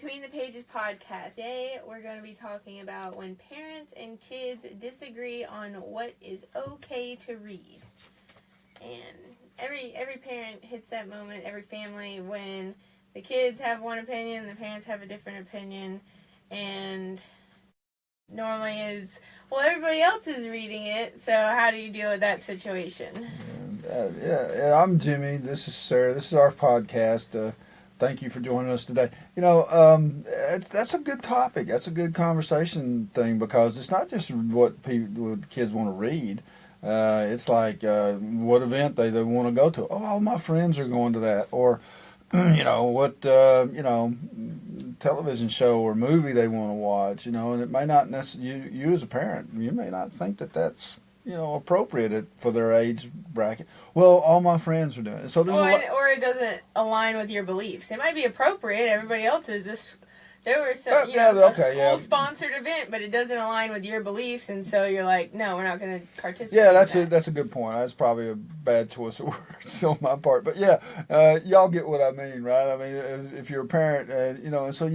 Between the Pages podcast. Today we're going to be talking about when parents and kids disagree on what is okay to read. And every parent hits that moment, every family, when the kids have one opinion, the parents have a different opinion, and normally is, well, everybody else is reading it, so how do you deal with that situation? I'm Jimmy. This is Sarah. This is our podcast. Thank you for joining us today. That's a good topic. That's a good conversation thing because it's not just what kids want to read. It's like what event they want to go to. Oh, all my friends are going to that. Or, what, television show or movie they want to watch, and it may not necessarily, you as a parent, you may not think that that's, appropriate for their age bracket. Well, all my friends are doing it. So there's or it doesn't align with your beliefs. It might be appropriate. Everybody else is. There were some, a school-sponsored event, but it doesn't align with your beliefs, and so you're like, no, we're not going to participate. Yeah, that's a good point. That's probably a bad choice of words on my part, but yeah, y'all get what I mean, right? I mean, if you're a parent, and so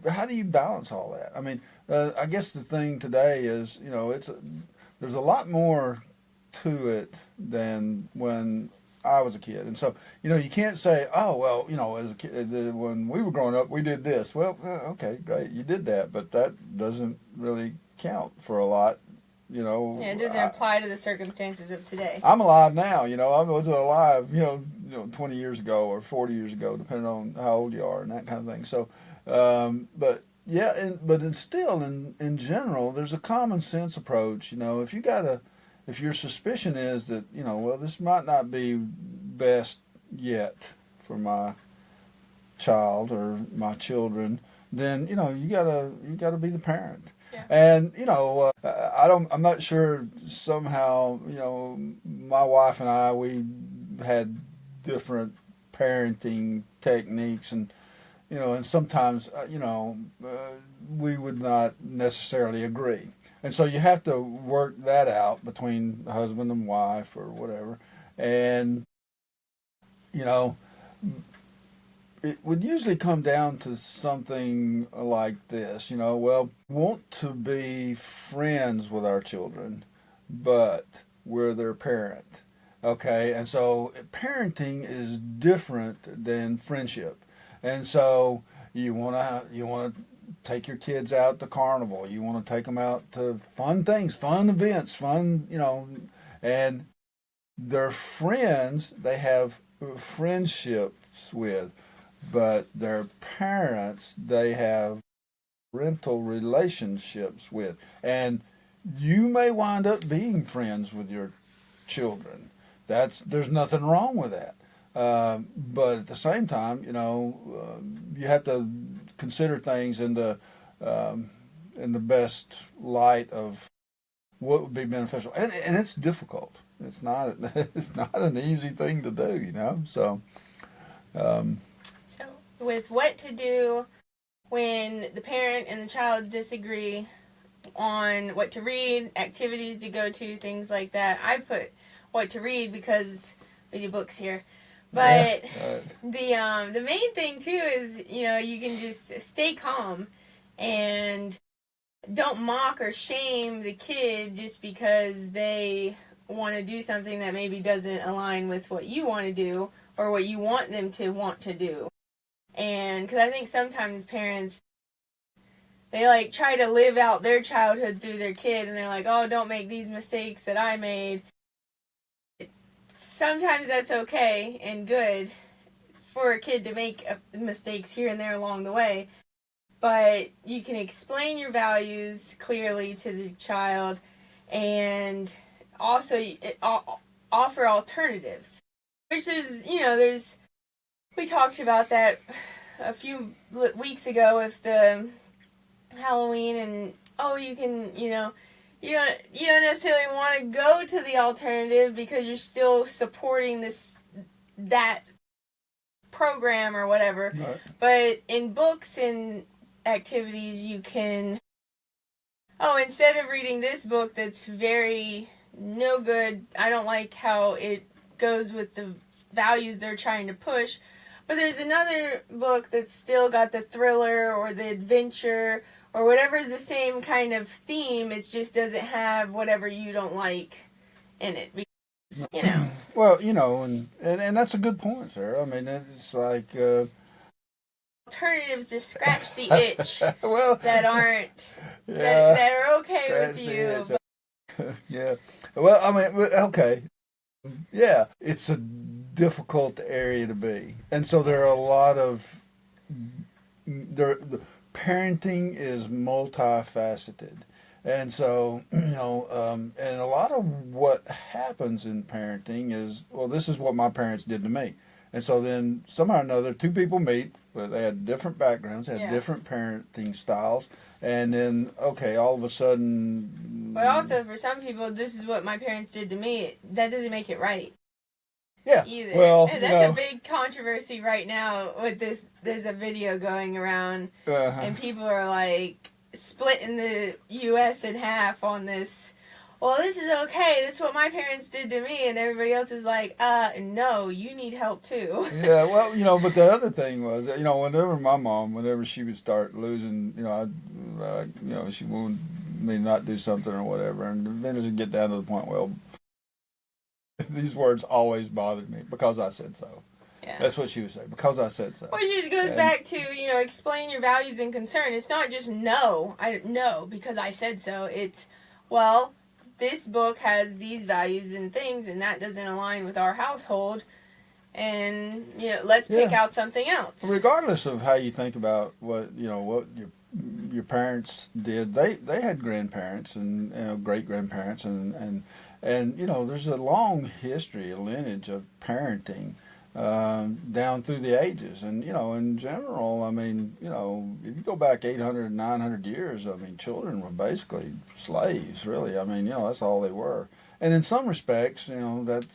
how do you balance all that? I mean, I guess the thing today is, there's a lot more to it than when I was a kid. And so, you can't say, oh, well, as a kid, when we were growing up, we did this. Well, okay, great, you did that, but that doesn't really count for a lot, Yeah, it doesn't apply to the circumstances of today. I'm alive now, I was alive, 20 years ago or 40 years ago, depending on how old you are and that kind of thing. So, but in general, there's a common sense approach. If your suspicion is that, well, this might not be best yet for my child or my children, then, you gotta be the parent. Yeah. And, I'm not sure somehow, my wife and I, we had different parenting techniques and sometimes, we would not necessarily agree. And so you have to work that out between husband and wife or whatever. And, it would usually come down to something like this, well, we want to be friends with our children, but we're their parent. Okay, and so parenting is different than friendship. And so you want to take your kids out to carnival. You want to take them out to fun things, fun events, and their friends they have friendships with, but their parents they have parental relationships with. And you may wind up being friends with your children. There's nothing wrong with that. But at the same time, you have to consider things in the best light of what would be beneficial, and it's difficult. It's not an easy thing to do, So, so with what to do when the parent and the child disagree on what to read, activities to go to, things like that. I put what to read because we do books here. But the main thing too is, you can just stay calm and don't mock or shame the kid just because they want to do something that maybe doesn't align with what you want to do or what you want them to want to do. And because I think sometimes parents, they try to live out their childhood through their kid, and they're like, oh, don't make these mistakes that I made. Sometimes that's okay and good for a kid to make mistakes here and there along the way, but you can explain your values clearly to the child and also offer alternatives, which is, we talked about that a few weeks ago with the Halloween, and you can, you don't necessarily want to go to the alternative because you're still supporting that program or whatever. Right. But in books and activities, you can, instead of reading this book that's very no good, I don't like how it goes with the values they're trying to push, But there's another book that's still got the thriller or the adventure or whatever is the same kind of theme. It just doesn't have whatever you don't like in it. Because, Well, and that's a good point, sir. I mean, it's like alternatives to scratch the itch well, that aren't yeah, that are okay scratch with the you. itch. Yeah. Well, I mean, okay. Yeah, it's a difficult area to be, and so there are a lot of the parenting is multifaceted, and so and a lot of what happens in parenting is, well, this is what my parents did to me, and so then somehow or another two people meet, but they had different backgrounds, had different parenting styles, and then okay, all of a sudden. But also for some people, this is what my parents did to me. That doesn't make it right. Yeah. Either. Well, And that's a big controversy right now with this. There's a video going around, and people are like splitting the U.S. in half on this. Well, this is okay. That's what my parents did to me, and everybody else is like, no, you need help too. Yeah, well, but the other thing was, whenever my mom, whenever she would start losing, she wanted me to not do something or whatever, and then it would get down to the point, well, these words always bothered me because I said so. Yeah. That's what she would say, because I said so. Well, it just goes back to, explain your values and concern. It's not just no, because I said so. It's, well, this book has these values and things, and that doesn't align with our household, and, let's pick out something else. Regardless of how you think about what your parents did, they had grandparents and great grandparents and there's a long history, a lineage of parenting down through the ages, and in general, I mean, if you go back 800, 900 years, I mean, children were basically slaves, really. I mean, that's all they were. And in some respects, that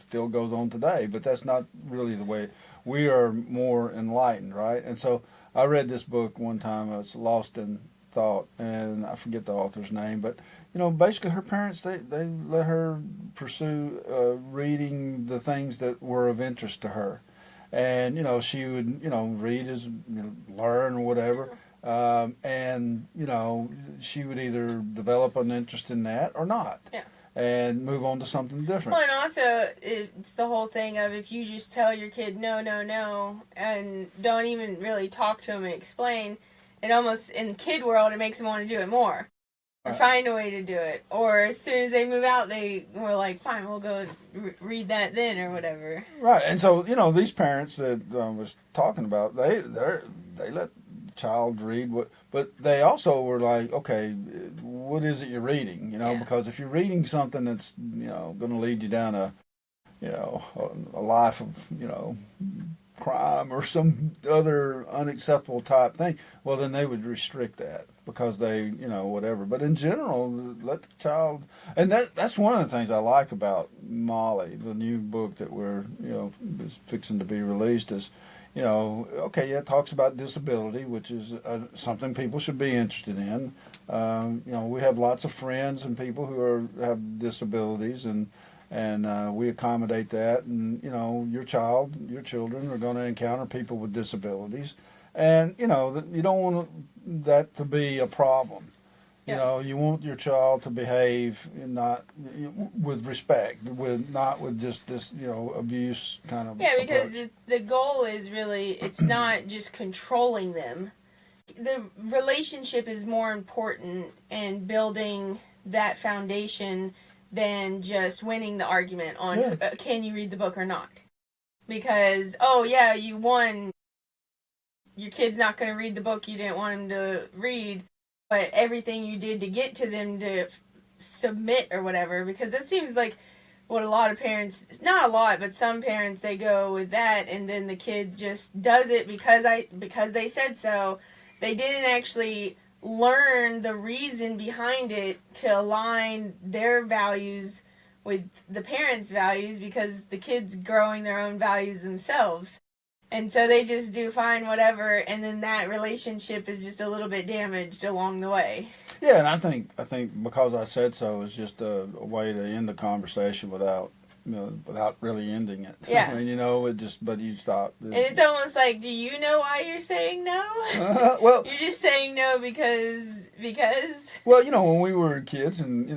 still goes on today, but that's not really the way. We are more enlightened, right? And so I read this book one time. It's Lost in Thought, and I forget the author's name, but basically her parents they let her pursue reading the things that were of interest to her, and she would read as learn or whatever, and she would either develop an interest in that or not. Yeah. And move on to something different. Well, and also, it's the whole thing of if you just tell your kid no, no, no, and don't even really talk to them and explain, it almost, in kid world, it makes them want to do it more. Or find a way to do it. Or as soon as they move out, they were like, fine, we'll go read that then or whatever. Right, and so, these parents that I was talking about, they let child read but they also were like, okay, what is it you're reading, because if you're reading something that's going to lead you down a life of crime or some other unacceptable type thing, well, then they would restrict that because they whatever. But in general, let the child, and that's one of the things I like about Molly, the new book that we're is fixing to be released, is it talks about disability, which is something people should be interested in. We have lots of friends and people who have disabilities, and we accommodate that. And your children are going to encounter people with disabilities, and you don't want that to be a problem. You want your child to behave not with respect, not with just this, abuse kind of. Yeah, because the goal is really, it's not just controlling them. The relationship is more important in building that foundation than just winning the argument on can you read the book or not. Because, you won, your kid's not going to read the book you didn't want him to read, but everything you did to get to them to submit or whatever, because that seems like what a lot of parents, not a lot, but some parents, they go with that, and then the kid just does it because they said so. They didn't actually learn the reason behind it to align their values with the parents' values, because the kid's growing their own values themselves. And so they just do fine, whatever, and then that relationship is just a little bit damaged along the way. Yeah, and I think because I said so is just a way to end the conversation without without really ending it. Yeah. I mean, it just, but you stop. And it's almost like, do you know why you're saying no? Well, you're just saying no because. Well, when we were kids, and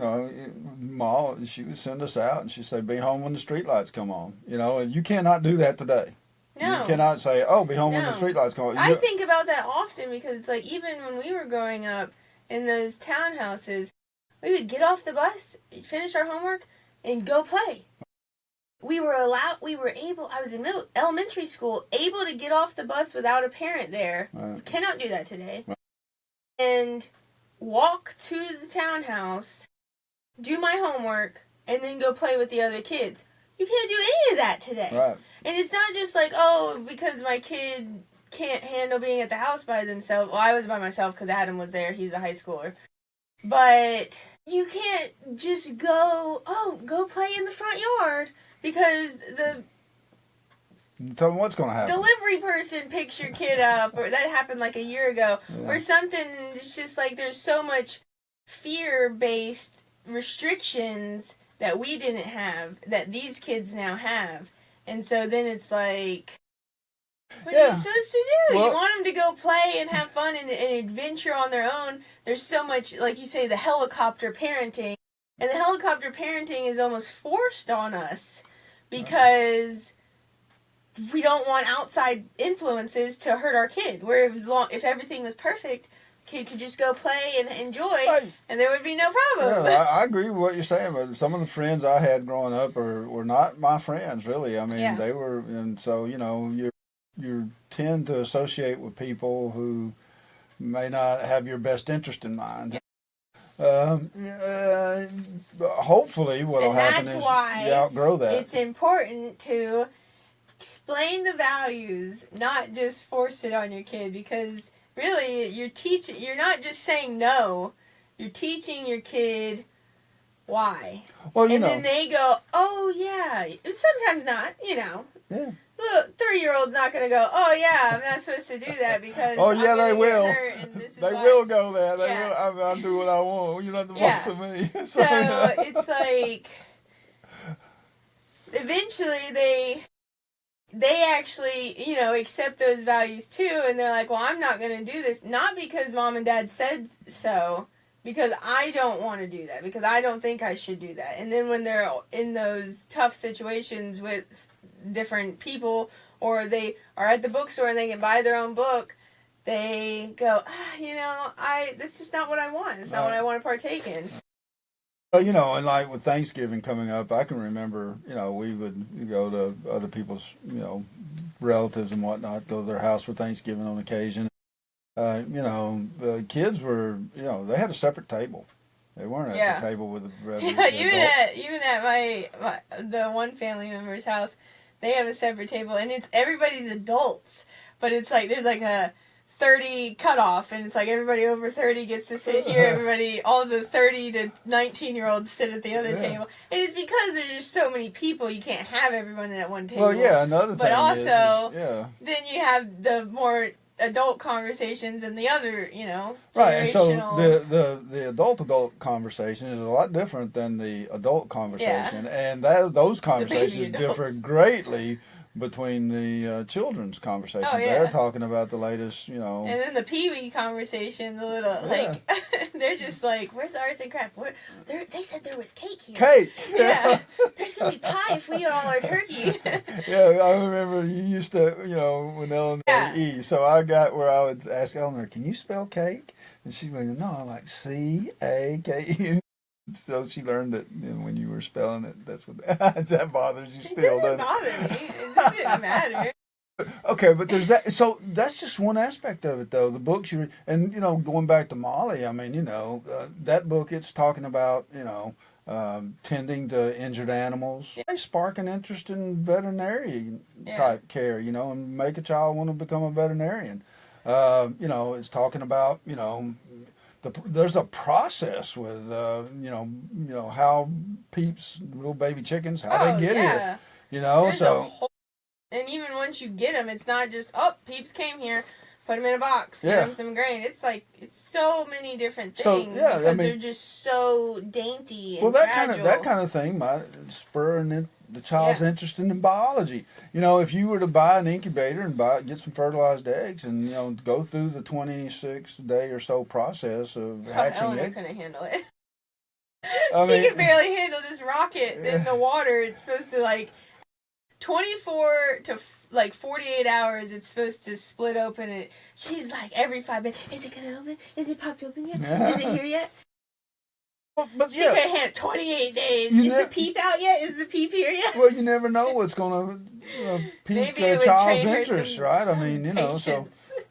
Ma, she would send us out, and she'd say, "Be home when the streetlights come on." And you cannot do that today. No. You cannot say, "Oh, be home when the streetlights come on." I think about that often because it's like even when we were growing up in those townhouses, we would get off the bus, finish our homework, and go play. We were able, I was in elementary school, able to get off the bus without a parent there. Right. Cannot do that today. Right. And walk to the townhouse, do my homework, and then go play with the other kids. You can't do any of that today. Right. And it's not just like, because my kid can't handle being at the house by themselves. Well, I was by myself because Adam was there. He's a high schooler. But you can't just go play in the front yard because the tell them what's going to happen. Delivery person picks your kid up, or that happened like a year ago, or something. It's just like there's so much fear-based restrictions that we didn't have that these kids now have, and so then it's like, what are you supposed to do? Well, you want them to go play and have fun and adventure on their own. There's so much, like you say, the helicopter parenting, and the helicopter parenting is almost forced on us because we don't want outside influences to hurt our kid. Where if everything was perfect, kid could just go play and enjoy, and there would be no problem. Yeah, I agree with what you're saying, but some of the friends I had growing up were not my friends, really. I mean, they were, and so, you tend to associate with people who may not have your best interest in mind. Hopefully what will happen is you outgrow that. It's important to explain the values, not just force it on your kid, because really you're not just saying no, you're teaching your kid why. Well, then they go, oh yeah. Sometimes not, Yeah. Little 3-year-old's not going to go, oh yeah, I'm not supposed to do that because oh yeah, they will. They will go there. They will. I'll do what I want. You're not the boss of me. So it's like, eventually they actually, accept those values too, and they're like, well, I'm not going to do this, not because mom and dad said so, because I don't want to do that, because I don't think I should do that. And then when they're in those tough situations with different people, or they are at the bookstore and they can buy their own book, they go, that's just not what I want. It's not what I want to partake in. And like with Thanksgiving coming up, I can remember, we would go to other people's, relatives and whatnot, go to their house for Thanksgiving on occasion. The kids were, they had a separate table. They weren't at the table with the rest of the adults. Even at the one family member's house, they have a separate table, and it's everybody's adults, but it's like there's like a 30 cutoff, and it's like everybody over 30 gets to sit here. All the 30 to 19-year-olds sit at the other table, and it's because there's just so many people. You can't have everyone at one table. Well, yeah, another thing. But also, then you have the more adult conversations and the other, right. And so the adult conversation is a lot different than the adult conversation, and those conversations differ greatly between the children's conversations. Oh, yeah. They're talking about the latest, And then the peewee conversation, the little, they're just like, where's the arts and crafts? They said there was cake here. Cake! Yeah. There's going to be pie if we eat all our turkey. Yeah, I remember you used to, when Eleanor E. So I got where I would ask Eleanor, can you spell cake? And she'd be like, no, I'm like C-A-K-E. So she learned that when you were spelling it, that's what that bothers you still, doesn't it? It doesn't bother me. It doesn't matter. Okay, but there's that. So that's just one aspect of it, though. The books you read, and going back to Molly. I mean, that book. It's talking about tending to injured animals. Yeah. They spark an interest in veterinary type care. And make a child want to become a veterinarian. It's talking about there's a process with how peeps, little baby chickens, how they get here. And even once you get them, it's not just peeps came here, put them in a box, give them some grain. It's like it's so many different things because they're just so dainty and fragile. That kind of thing might spur an the child's Yeah. interested in biology. You know, if you were to buy an incubator and get some fertilized eggs and, you know, go through the 26-day or so process of Oh, hatching Eleanor eggs, couldn't handle it. I She mean, could barely handle this rocket in the water. It's supposed to, like, 24 to like 48 hours, it's supposed to split open. And she's like, every 5 minutes, is it going to open? Is it popped open yet? Is it here yet? but She yeah, could have 28 days. you Is ne- the peep out yet? Is the peep here yet? well, you never know what's going to pique Maybe a it would child's train her interest, some, right? I some mean, you know, so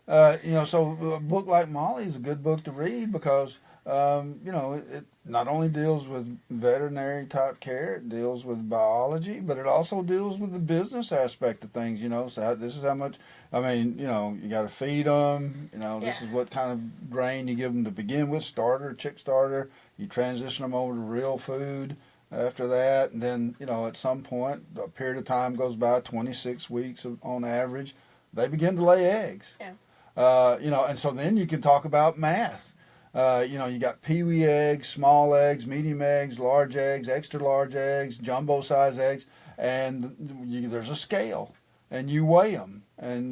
patience. so a book like Molly is a good book to read because it not only deals with veterinary type care, it deals with biology, but it also deals with the business aspect of things. You know, so this is how much. I mean, you know, you got to feed them. You know, Yeah. this is what kind of grain you give them to begin with, starter, chick starter. You transition them over to real food after that, and then at some point, a period of time goes by, 26 weeks on average, they begin to lay eggs. Yeah. And so then you can talk about math. You got peewee eggs, small eggs, medium eggs, large eggs, extra large eggs, jumbo size eggs, and there's a scale, and you weigh them, and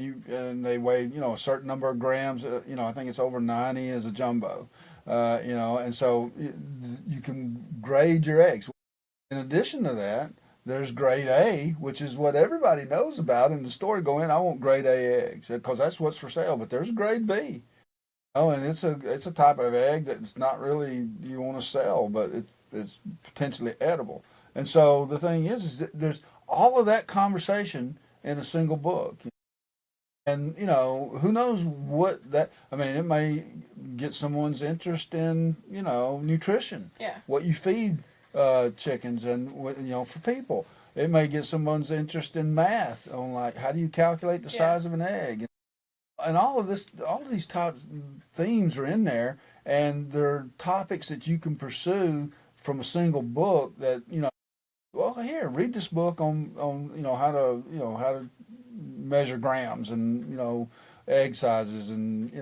they weigh a certain number of grams. I think it's over 90 as a jumbo. And so you can grade your eggs. In addition to that, there's grade A, which is what everybody knows about in the store. Go in, I want grade A eggs because that's what's for sale. But there's grade B. Oh, and it's a type of egg that's not really you want to sell, but it's potentially edible. And so the thing is that there's all of that conversation in a single book. And who knows what that? I mean, it may get someone's interest in nutrition, Yeah. what you feed chickens, and for people, it may get someone's interest in math on like how do you calculate the size of an egg, and all of these top themes are in there, and they're topics that you can pursue from a single book. That well, here, read this book on how to measure grams and egg sizes and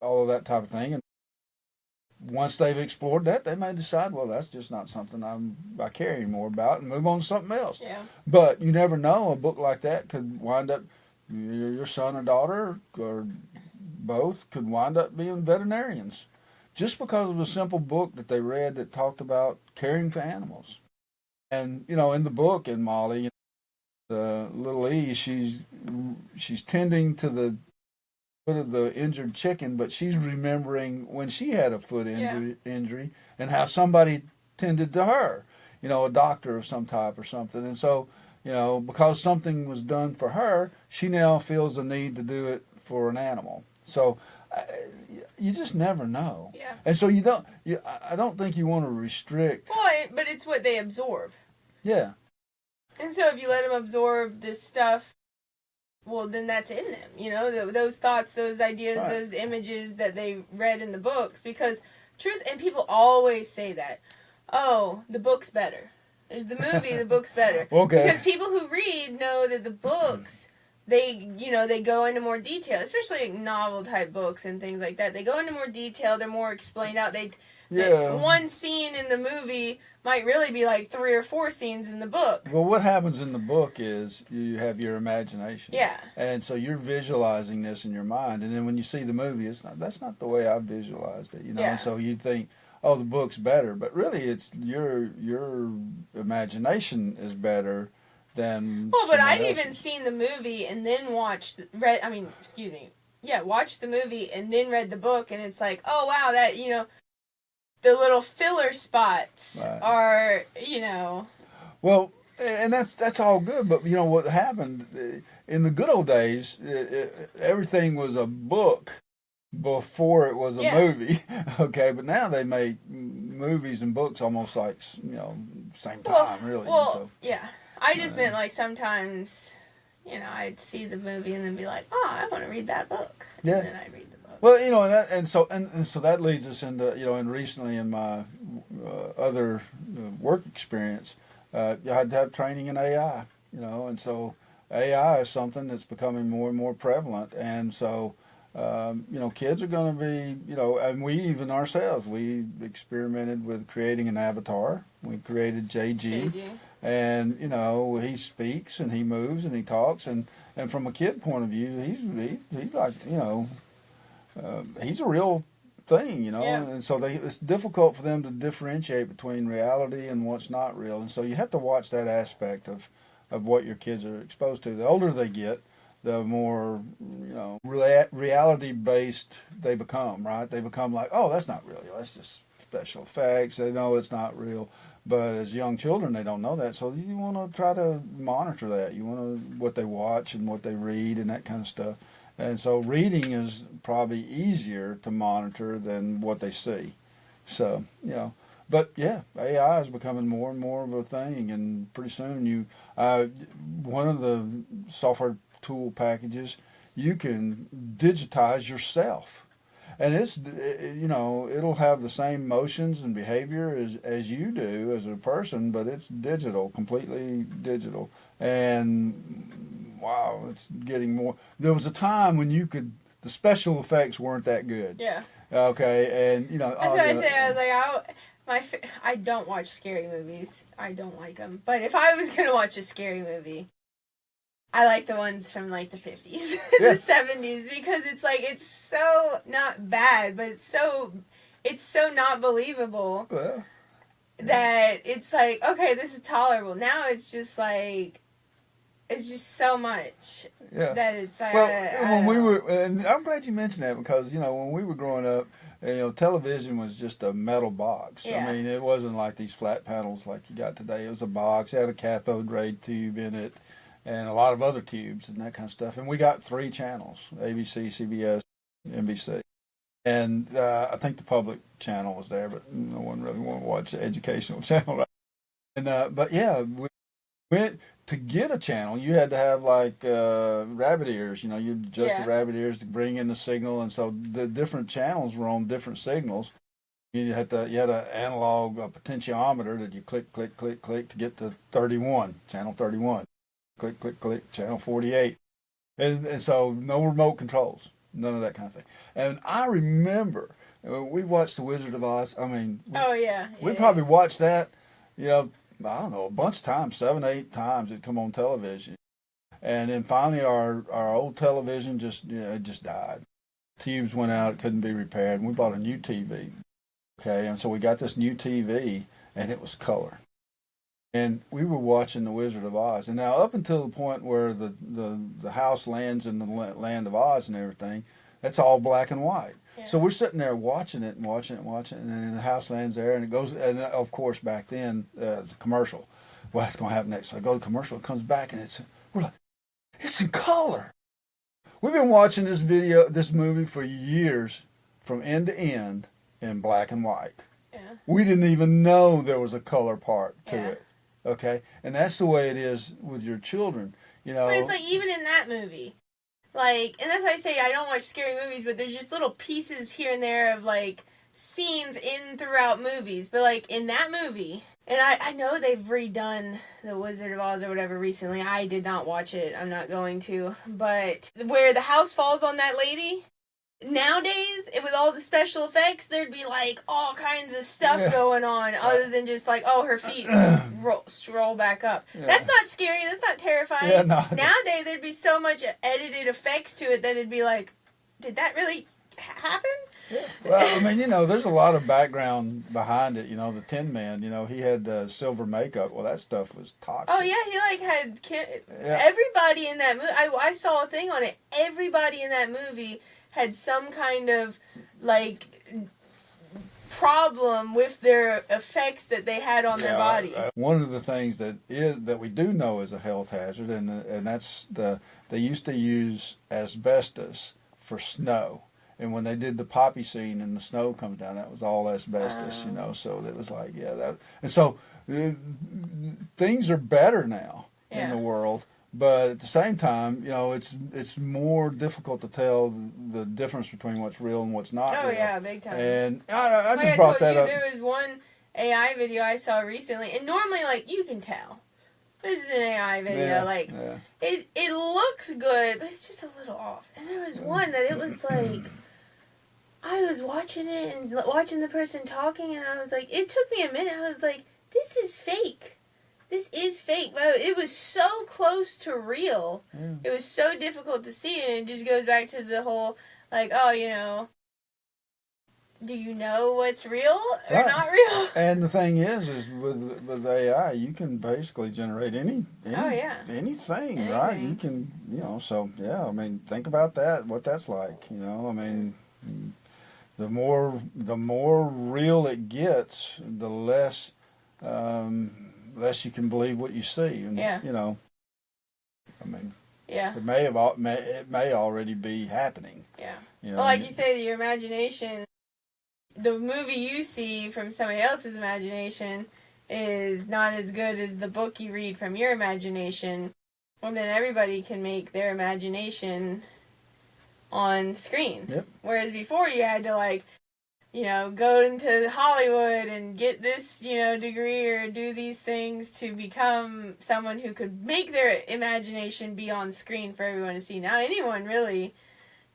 all of that type of thing. And once they've explored that, they may decide, well, that's just not something I care anymore about, and move on to something else. Yeah. But you never know. A book like that could wind up your son or daughter or both could wind up being veterinarians just because of a simple book that they read that talked about caring for animals. And in the book in Molly, the little E, she's tending to the foot of the injured chicken, but she's remembering when she had a foot injury and how somebody tended to her, a doctor of some type or something. And so, because something was done for her, she now feels the need to do it for an animal. So you just never know. Yeah. And so I don't think you want to restrict. Well, but it's what they absorb. Yeah. And so if you let them absorb this stuff, well, then that's in them. Those thoughts, those ideas, Right. Those images that they read in the books. Because and people always say that, oh, the book's better. There's the movie, the book's better. Okay. Because people who read know that the books, they go into more detail, especially like novel type books and things like that. They go into more detail. They're more explained out. One scene in the movie might really be like 3 or 4 scenes in the book. Well, what happens in the book is you have your imagination. Yeah. And so you're visualizing this in your mind, and then when you see the movie, that's not the way I visualized it, Yeah. And so you think, oh, the book's better, but really it's your imagination is better than. Well, but I've else's. even seen the movie and then watched watched the movie and then read the book, and it's like, oh wow, that the little filler spots are. Well, and that's all good, but what happened in the good old days, everything was a book before it was a movie. Okay, but now they make movies and books almost like same time, really. Well, yeah. I just meant like sometimes, I'd see the movie and then be like, oh, I want to read that book. Yeah. And then I'd read the book. Well, and so that leads us into and recently in my other work experience, I had to have training in AI. And so AI is something that's becoming more and more prevalent, and so. Kids are going to be, and we even ourselves, we experimented with creating an avatar. We created JG. And he speaks and he moves and he talks, and from a kid point of view, he's like he's a real thing, Yeah. and so it's difficult for them to differentiate between reality and what's not real, and so you have to watch that aspect of what your kids are exposed to. The older they get, the more reality based they become. Right? They become like, oh, that's not real. That's just special effects. They know it's not real. But as young children, they don't know that, so you want to try to monitor that. You want to what they watch and what they read and that kind of stuff. And so reading is probably easier to monitor than what they see. So, but yeah, AI is becoming more and more of a thing, and pretty soon one of the software tool packages, you can digitize yourself. And it'll have the same motions and behavior as you do as a person, but it's digital, completely digital. And wow, it's getting more. There was a time when the special effects weren't that good. Yeah. Okay, and That's what I say. I was like, I don't watch scary movies. I don't like them. But if I was gonna watch a scary movie, I like the ones from like the 50s, Yeah. the 70s, because it's so not bad, but it's so not believable Well, that it's like, okay, this is tolerable. Now it's just like, it's just so much yeah. that it's like, Well, I when don't we know. were, and I'm glad you mentioned that because when we were growing up, television was just a metal box. Yeah. I mean, it wasn't like these flat panels like you got today. It was a box. It had a cathode ray tube in it, and a lot of other tubes and that kind of stuff. And we got 3 channels: ABC, CBS, NBC. And I think the public channel was there, but no one really wanted to watch the educational channel. Right? And but yeah, to get a channel, you had to have like rabbit ears. You adjust the rabbit ears to bring in the signal, and so the different channels were on different signals. You had an analog potentiometer that you click, click, click, click to get to 31, channel 31. Click, click, click, channel 48. And so no remote controls, none of that kind of thing. And I remember we watched The Wizard of Oz. I mean, Oh yeah. we probably watched that, I don't know, a bunch of times, 7, 8 times it'd come on television. And then finally our old television it just died. Tubes went out, it couldn't be repaired, and we bought a new TV. Okay, and so we got this new TV, and it was color. And we were watching The Wizard of Oz. And now up until the point where the house lands in the land of Oz and everything, that's all black and white. Yeah. So we're sitting there watching it and watching it and watching it, and then the house lands there, and it goes, and of course back then, the commercial. What's going to happen next? So I go to the commercial, it comes back, and we're like, it's in color. We've been watching this movie for years, from end to end, in black and white. Yeah. We We didn't even know there was a color part to Yeah. it. Okay, and that's the way it is with your children. But it's like, even in that movie, like, and that's why I say I don't watch scary movies, but there's just little pieces here and there of like scenes in throughout movies. But like in that movie, and I know they've redone The Wizard of Oz or whatever recently. I did not watch it. I'm not going to. But where the house falls on that lady. Nowadays, with all the special effects, there'd be like all kinds of stuff going on, other than just like, oh, her feet roll back up. Yeah. That's not scary. That's not terrifying. Yeah, no. Nowadays, there'd be so much edited effects to it that it'd be like, did that really happen? Yeah. Well, I mean, there's a lot of background behind it. The Tin Man, he had silver makeup. Well, that stuff was toxic. Oh yeah, he like had everybody in that movie. I saw a thing on it. Everybody in that movie had some kind of like problem with their effects that they had on their body. One of the things that we do know is a health hazard, and that's they used to use asbestos for snow. And when they did the poppy scene and the snow comes down, that was all asbestos, So it was like, and so things are better now in the world. But at the same time, it's more difficult to tell the difference between what's real and what's not real. Oh, yeah, big time. And I like just brought that up. There was one AI video I saw recently, and normally, like, you can tell. This is an AI video. It looks good, but it's just a little off. And there was one that it was like, I was watching it and watching the person talking, and I was like, it took me a minute. I was like, this is fake. this is fake, but it was so close to real. Yeah. It was so difficult to see, and it just goes back to the whole, like, oh, you know, do you know what's real or Right. not real? And the thing is with AI, you can basically generate anything, Anything. right? You can, so yeah. I mean, think about that. What that's like, I mean, the more real it gets, the less you can believe what you see, and Yeah. I mean, Yeah. it may already be happening. Yeah. Well, like you say, your imagination, the movie you see from somebody else's imagination is not as good as the book you read from your imagination. Well, then everybody can make their imagination on screen. Yep. Whereas before you had to, go into Hollywood and get this, degree or do these things to become someone who could make their imagination be on screen for everyone to see. Now anyone really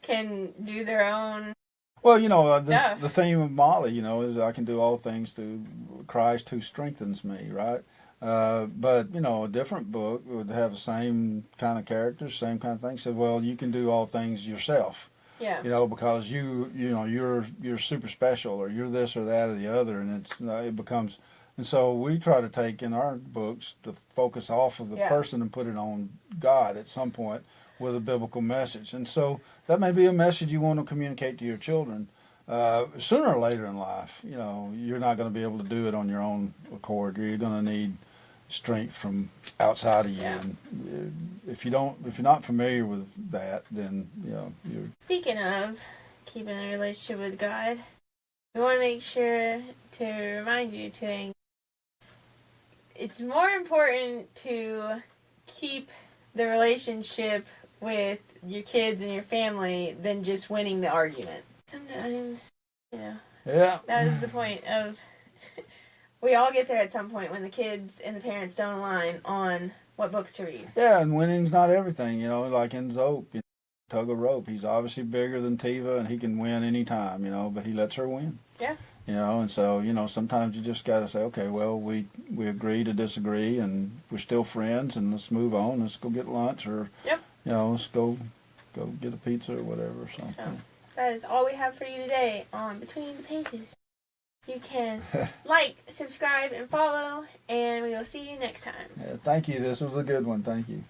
can do their own. Well, the theme of Molly, is I can do all things through Christ who strengthens me, right? But, a different book would have the same kind of characters, same kind of thing. Said, well, you can do all things yourself. Yeah. Because you're super special, or you're this or that or the other, and it becomes. And so we try to take in our books the focus off of the person and put it on God at some point with a biblical message. And so that may be a message you want to communicate to your children. Sooner or later in life, you're not going to be able to do it on your own accord. You're going to need strength from outside of you. Yeah. And if you're not familiar with that, then you're. Speaking of keeping a relationship with God, we want to make sure to remind you it's more important to keep the relationship with your kids and your family than just winning the argument. Sometimes, Yeah. that is the point of. We all get there at some point when the kids and the parents don't align on what books to read. Yeah, and winning's not everything, like in Zope, tug of rope. He's obviously bigger than Tiva, and he can win any time, but he lets her win. Yeah. And so, sometimes you just got to say, okay, well, we agree to disagree, and we're still friends, and let's move on. Let's go get lunch, or, let's go get a pizza or whatever. So that is all we have for you today on Between the Pages. You can like, subscribe, and follow, and we will see you next time. Yeah, thank you. This was a good one. Thank you.